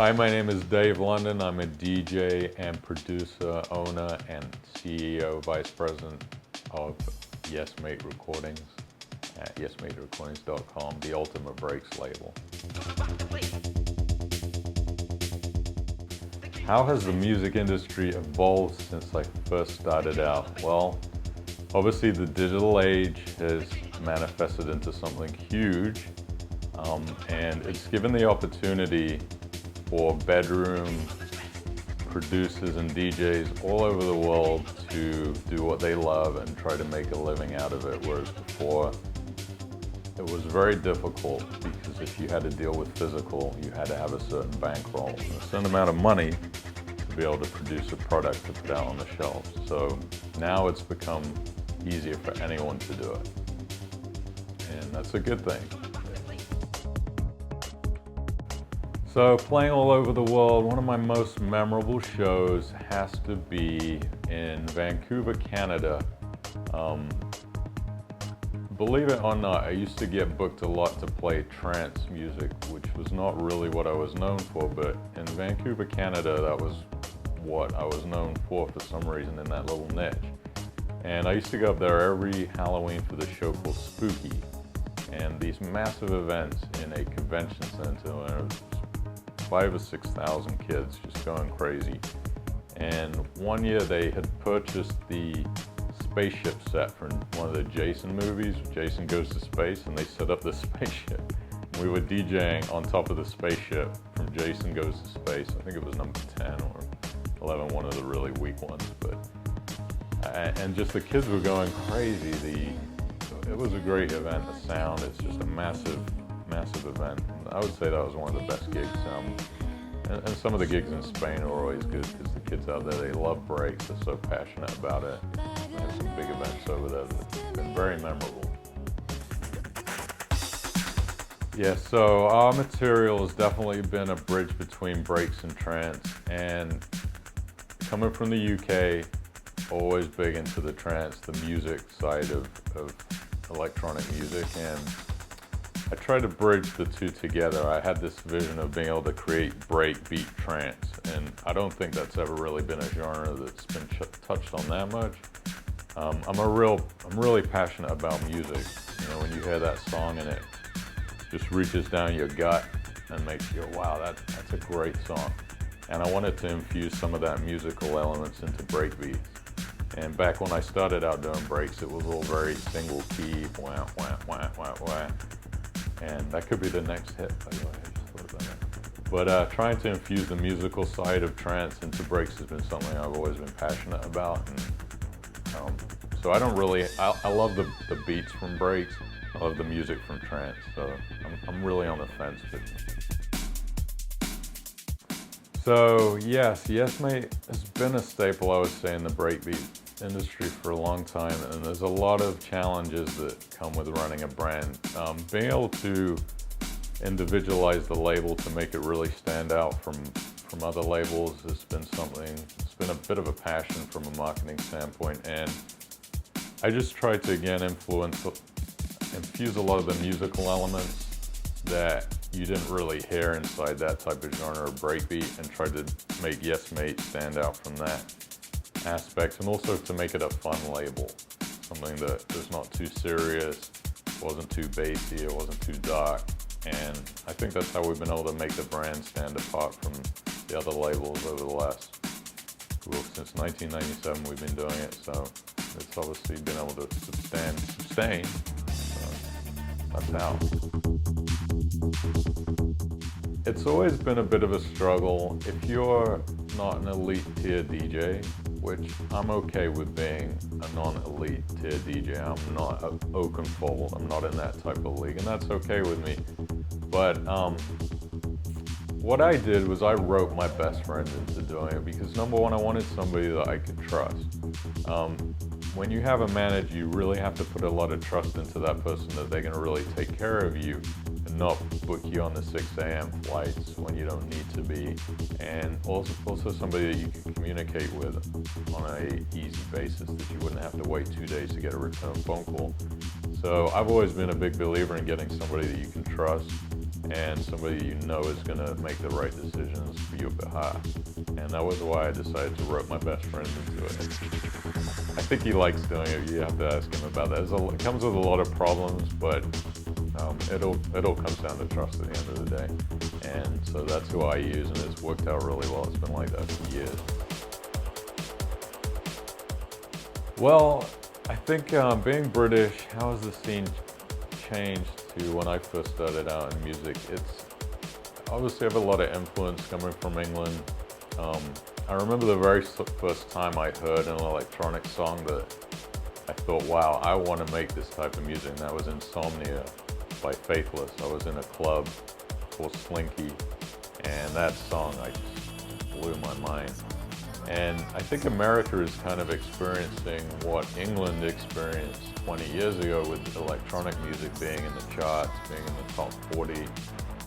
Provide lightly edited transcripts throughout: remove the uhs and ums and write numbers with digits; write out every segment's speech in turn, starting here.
Hi, my name is Dave London. I'm a DJ and producer, owner, and CEO, Vice President of Yes Mate Recordings at yesmaterecordings.com, the ultimate breaks label. How has the music industry evolved since I first started out? Well, obviously the digital age has manifested into something huge, and it's given the opportunity for bedroom producers and DJs all over the world to do what they love and try to make a living out of it, whereas before it was very difficult because if you had to deal with physical, you had to have a certain bankroll and a certain amount of money to be able to produce a product to put out on the shelves. So now it's become easier for anyone to do it, and that's a good thing. So playing all over the world, one of my most memorable shows has to be in Vancouver, Canada. Believe it or not, I used to get booked a lot to play trance music, which was not really what I was known for, but in Vancouver, Canada, that was what I was known for some reason in that little niche. And I used to go up there every Halloween for the show called Spooky, and these massive events in a convention center where it was 5,000 or 6,000 kids just going crazy. And one year they had purchased the spaceship set from one of the Jason movies, Jason Goes to Space, and they set up the spaceship. We were DJing on top of the spaceship from Jason Goes to Space. I think it was number 10 or 11, one of the really weak ones. But and just the kids were going crazy. It was a great event. The sound, it's just a massive event. I would say that was one of the best gigs. And some of the gigs in Spain are always good because the kids out there, they love breaks. They're so passionate about it. There's some big events over there that have been very memorable. Yeah, so our material has definitely been a bridge between breaks and trance. And coming from the UK, always big into the trance, the music side of electronic music, and I tried to bridge the two together. I had this vision of being able to create breakbeat trance, and I don't think that's ever really been a genre that's been touched on that much. I'm really passionate about music. You know, when you hear that song and it just reaches down your gut and makes you go, wow, that's a great song. And I wanted to infuse some of that musical elements into breakbeats. And back when I started out doing breaks, it was all very single key, wah, wah, wah, wah, wah. And that could be the next hit, by the way, I just thought about that. But trying to infuse the musical side of trance into breaks has been something I've always been passionate about. And so I love the beats from breaks, I love the music from trance, so I'm really on the fence with it. So yes, Mate has been a staple, I would say, in the breakbeat industry for a long time, and there's a lot of challenges that come with running a brand. Being able to individualize the label to make it really stand out from other labels has been something, it's been a bit of a passion from a marketing standpoint, and I just tried to again infuse a lot of the musical elements that you didn't really hear inside that type of genre of breakbeat, and tried to make Yes Mate stand out from that aspect, and also to make it a fun label, something that was not too serious, wasn't too bassy, it wasn't too dark, and I think that's how we've been able to make the brand stand apart from the other labels over the last, since 1997 we've been doing it, so it's obviously been able to sustain, so that's how. It's always been a bit of a struggle. If you're not an elite tier DJ, which I'm okay with being a non-elite tier DJ, I'm not Oakenfold, I'm not in that type of league, and that's okay with me. But what I did was I wrote my best friend into doing it because number one, I wanted somebody that I could trust. When you have a manager, you really have to put a lot of trust into that person that they're going to really take care of you and not book you on the 6 a.m. flights when you don't need to be, and also somebody that you can communicate with on an easy basis, that you wouldn't have to wait 2 days to get a return phone call. So I've always been a big believer in getting somebody that you can trust and somebody you know is going to make the right decisions for your behalf. And that was why I decided to rope my best friend into it. I think he likes doing it. You have to ask him about that. It comes with a lot of problems, but it all comes down to trust at the end of the day. And so that's who I use, and it's worked out really well. It's been like that for years. Well, I think being British, how has the scene changed to when I first started out in music? It's obviously I have a lot of influence coming from England. I remember the very first time I heard an electronic song that I thought, wow, I want to make this type of music, and that was Insomnia by Faithless. I was in a club called Slinky, and that song I just blew my mind. And I think America is kind of experiencing what England experienced 20 years ago with electronic music being in the charts, being in the top 40,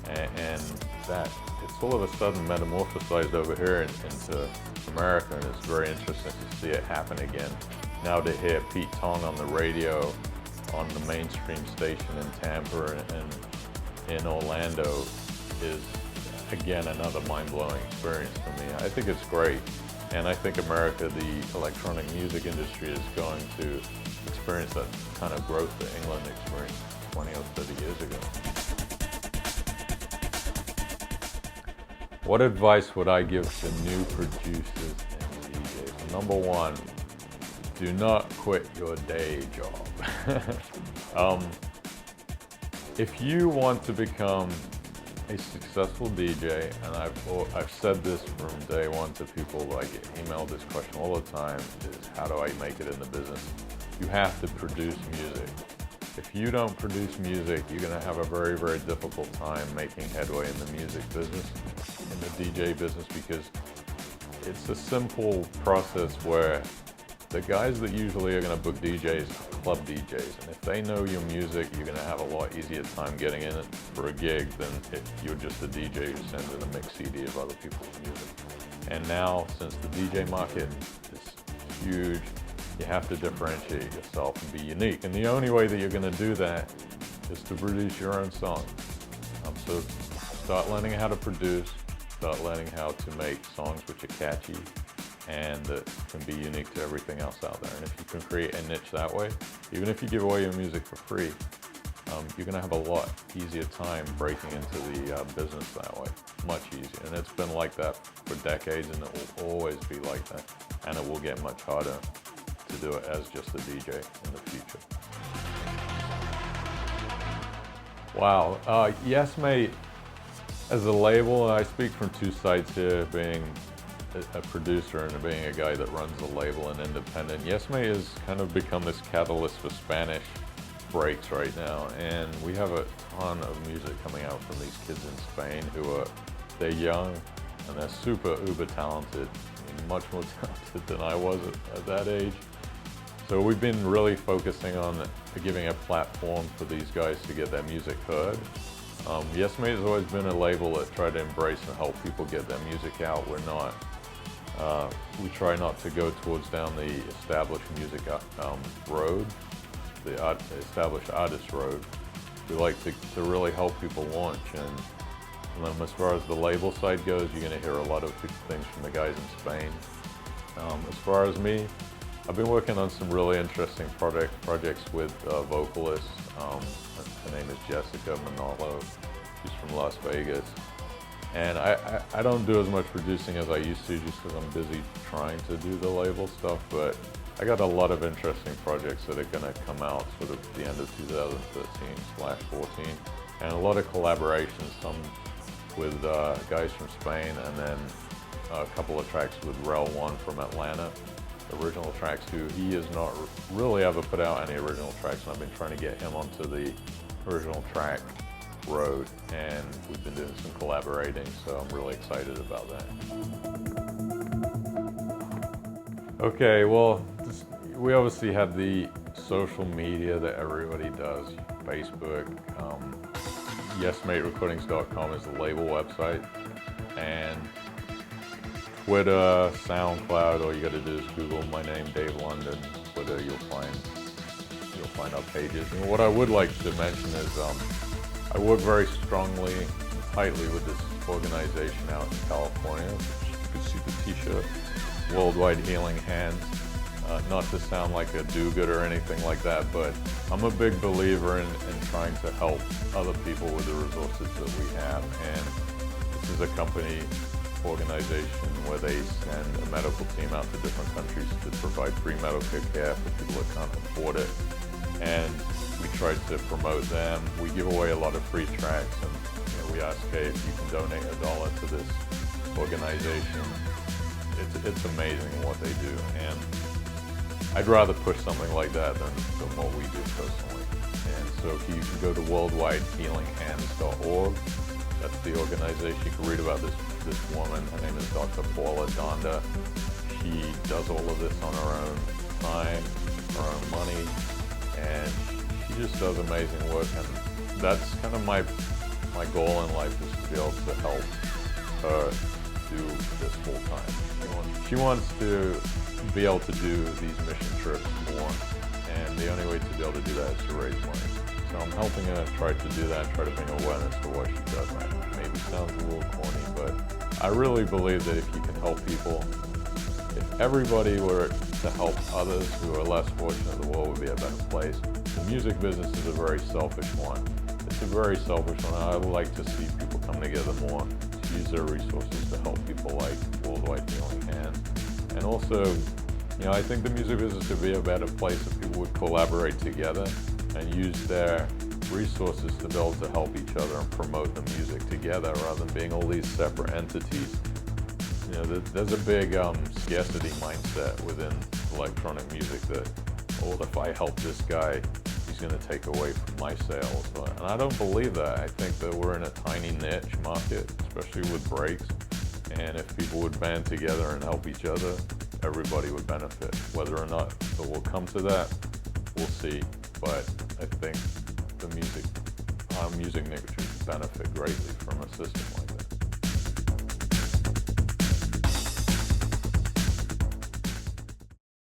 and that it's all of a sudden metamorphosized over here into America, and it's very interesting to see it happen again. Now to hear Pete Tong on the radio, on the mainstream station in Tampa and in Orlando is, again, another mind-blowing experience for me. I think it's great. And I think America, the electronic music industry, is going to experience that kind of growth that England experienced 20 or 30 years ago. What advice would I give to new producers and DJs? Number one, do not quit your day job. If you want to become a successful DJ, and I've said this from day one to people, I get emailed this question all the time, is how do I make it in the business? You have to produce music. If you don't produce music, you're going to have a very, very difficult time making headway in the music business, in the DJ business, because it's a simple process where the guys that usually are going to book DJs are club DJs, and if they know your music, you're going to have a lot easier time getting in it for a gig than if you're just a DJ who sends in a mix CD of other people's music. And now, since the DJ market is huge, you have to differentiate yourself and be unique. And the only way that you're going to do that is to produce your own songs. So start learning how to produce, start learning how to make songs which are catchy, and that can be unique to everything else out there. And if you can create a niche that way, even if you give away your music for free, you're going to have a lot easier time breaking into the business that way, much easier. And it's been like that for decades, and it will always be like that. And it will get much harder to do it as just a DJ in the future. Wow, Yes Mate, as a label, I speak from two sides here, being a producer and being a guy that runs a label and independent. Yes Mate has kind of become this catalyst for Spanish breaks right now, and we have a ton of music coming out from these kids in Spain they're young and they're super uber talented, much more talented than I was at that age. So we've been really focusing on giving a platform for these guys to get their music heard. Yes Mate has always been a label that tried to embrace and help people get their music out. We try not to go down the established music road, the established artist road. We like to really help people launch. And as far as the label side goes, you're going to hear a lot of things from the guys in Spain. As far as me, I've been working on some really interesting projects with vocalists. Her name is Jessica Manolo. She's from Las Vegas. And I don't do as much producing as I used to, just because I'm busy trying to do the label stuff, but I got a lot of interesting projects that are going to come out sort of at the end of 2013/14, and a lot of collaborations, some with guys from Spain, and then a couple of tracks with Rel One from Atlanta, original tracks, who he has not really ever put out any original tracks, and I've been trying to get him onto the original track road, and we've been doing some collaborating, so I'm really excited about that. Okay, well, we obviously have the social media that everybody does, Facebook. YesMateRecordings.com is the label website, and Twitter, SoundCloud. All you got to do is Google my name, Dave London. Twitter, you'll find our pages. And what I would like to mention is I work very strongly and tightly with this organization out in California. You can see the t-shirt, Worldwide Healing Hands. Not to sound like a do-gooder or anything like that, but I'm a big believer in trying to help other people with the resources that we have. And this is a company organization where they send a medical team out to different countries to provide free medical care for people that can't afford it. And we try to promote them. We give away a lot of free tracks, and we ask, hey, if you can donate $1 to this organization. It's amazing what they do, and I'd rather push something like that than what we do personally. And so if you can go to worldwidehealinghands.org, that's the organization. You can read about this woman. Her name is Dr. Paula Donda. She does all of this on her own time, her own money, and she just does amazing work. And that's kind of my goal in life, is to be able to help her do this full time. She wants to be able to do these mission trips more, and the only way to be able to do that is to raise money. So I'm helping her try to do that, try to bring awareness to what she does. That maybe sounds a little corny, but I really believe that if you can help people, if everybody were to help others who are less fortunate, the world would be a better place. The music business is a very selfish one. It's a very selfish one. I would like to see people come together more to use their resources to help people like Worldwide Healing Hands. And also, I think the music business would be a better place if people would collaborate together and use their resources to be able to help each other and promote the music together, rather than being all these separate entities. There's a big scarcity mindset within electronic music that, if I help this guy, he's going to take away from my sales. And I don't believe that. I think that we're in a tiny niche market, especially with breaks. And if people would band together and help each other, everybody would benefit. Whether or not it will come to that, we'll see. But I think our music industry would benefit greatly from a system like that.